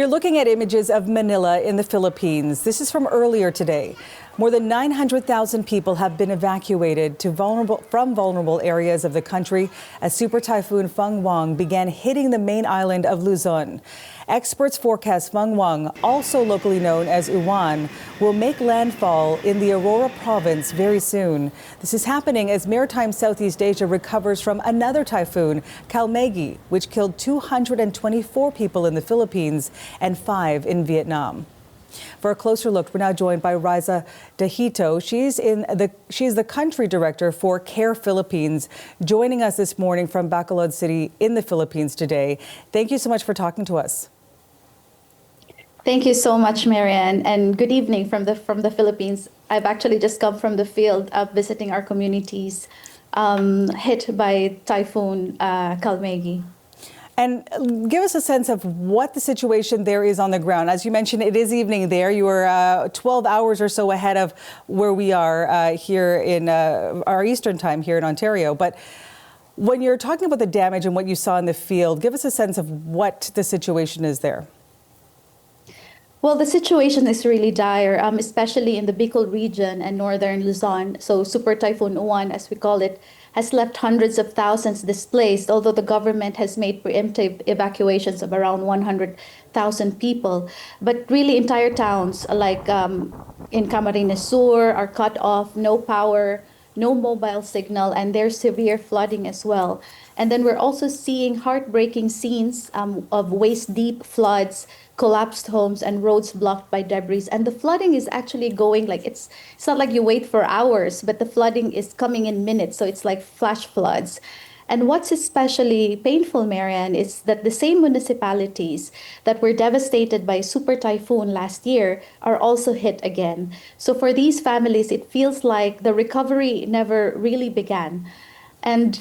We're looking at images of Manila in the Philippines. This is from earlier today. More than 900,000 people have been evacuated from vulnerable areas of the country as Super Typhoon Fung-Wong began hitting the main island of Luzon. Experts forecast Fung-Wong, also locally known as Uwan, will make landfall in the Aurora province very soon. This is happening as maritime Southeast Asia recovers from another typhoon, Kalmegi, which killed 224 people in the Philippines and 5 in Vietnam. For a closer look, we're now joined by Reiza Dejito. She's the country director for CARE Philippines, joining us this morning from Bacolod City in the Philippines today. Thank you so much for talking to us. Thank you so much, Marianne, and good evening from the Philippines. I've actually just come from the field visiting our communities hit by Typhoon Kalmegi. And give us a sense of what the situation there is on the ground. As you mentioned, it is evening there. You are 12 hours or so ahead of where we are here in our Eastern time here in Ontario. But when you're talking about the damage and what you saw in the field, give us a sense of what the situation is there. Well, the situation is really dire, especially in the Bicol region and northern Luzon. So Super Typhoon Uwan, as we call it, has left hundreds of thousands displaced, although the government has made preemptive evacuations of around 100,000 people. But really entire towns like in Camarines Sur are cut off, no power, no mobile signal, and there's severe flooding as well. And then we're also seeing heartbreaking scenes of waist-deep floods, collapsed homes, and roads blocked by debris. And the flooding is actually going like it's not like you wait for hours, but the flooding is coming in minutes. So it's like flash floods. And what's especially painful, Marianne, is that the same municipalities that were devastated by Super Typhoon last year are also hit again. So for these families, it feels like the recovery never really began. And,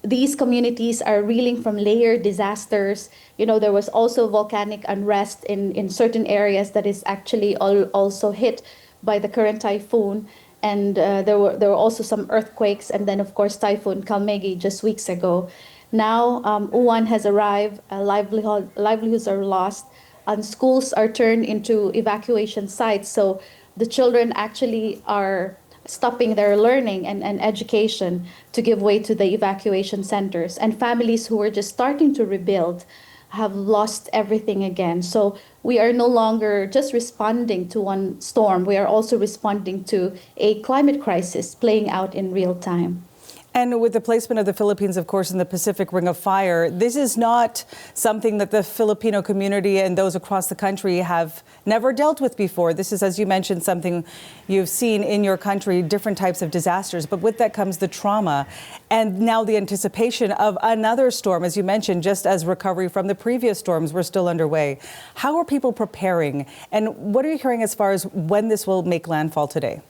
these communities are reeling from layered disasters. There was also volcanic unrest in certain areas that is actually also hit by the current typhoon. And there were also some earthquakes, and then of course Typhoon Kalmegi just weeks ago. Now Uwan has arrived, livelihoods are lost, and schools are turned into evacuation sites. So the children actually are stopping their learning and education to give way to the evacuation centers. And families who were just starting to rebuild have lost everything again. So we are no longer just responding to one storm. We are also responding to a climate crisis playing out in real time. And with the placement of the Philippines, of course, in the Pacific Ring of Fire, this is not something that the Filipino community and those across the country have never dealt with before. This is, as you mentioned, something you've seen in your country, different types of disasters. But with that comes the trauma and now the anticipation of another storm, as you mentioned, just as recovery from the previous storms were still underway. How are people preparing? And what are you hearing as far as when this will make landfall today?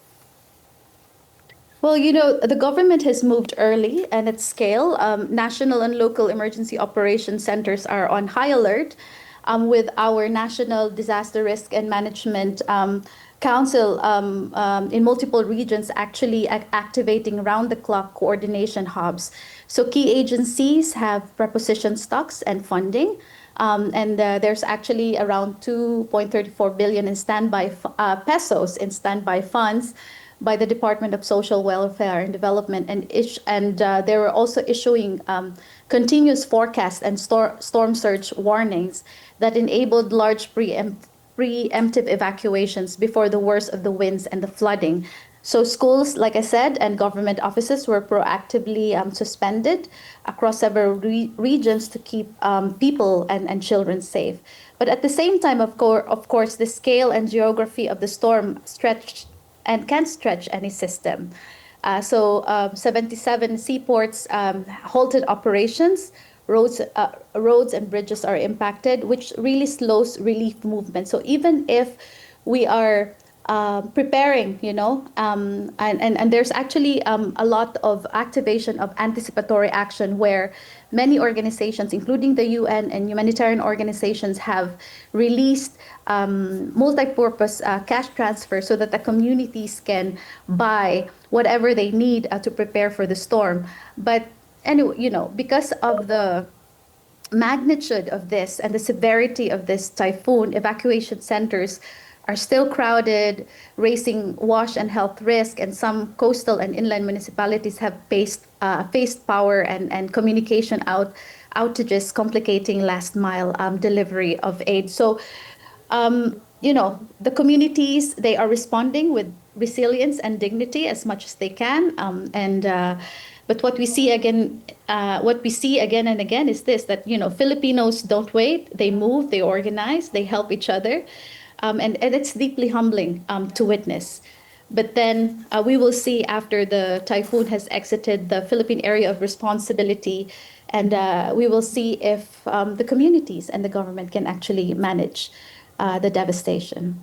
Well, the government has moved early and at scale. National and local emergency operation centers are on high alert with our National Disaster Risk and Management Council in multiple regions actually activating round-the-clock coordination hubs. So key agencies have preposition stocks and funding. And there's actually around 2.34 billion in standby pesos in standby funds by the Department of Social Welfare and Development, and they were also issuing continuous forecast and storm surge warnings that enabled large preemptive evacuations before the worst of the winds and the flooding. So schools, like I said, and government offices were proactively suspended across several regions to keep people and children safe. But at the same time, of course, the scale and geography of the storm stretched and can stretch any system. So 77 seaports halted operations, roads and bridges are impacted, which really slows relief movement. So even if we are preparing, and there's actually a lot of activation of anticipatory action where many organizations, including the UN and humanitarian organizations, have released multi-purpose cash transfer so that the communities can buy whatever they need to prepare for the storm. But anyway, because of the magnitude of this and the severity of this typhoon, evacuation centers are still crowded, raising wash and health risk, and some coastal and inland municipalities have faced power and communication outages, complicating last mile delivery of aid. So, the communities, they are responding with resilience and dignity as much as they can, but what we see again and again is this: that Filipinos don't wait; they move, they organize, they help each other, and it's deeply humbling to witness. But then we will see after the typhoon has exited the Philippine area of responsibility, and we will see if the communities and the government can actually manage the devastation.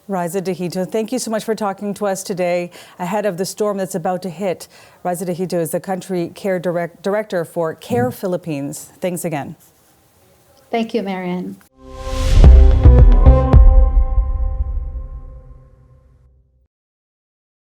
Reiza Dejito, thank you so much for talking to us today ahead of the storm that's about to hit. Reiza Dejito is the country care director for Care Philippines. Thanks again. Thank you, Marianne.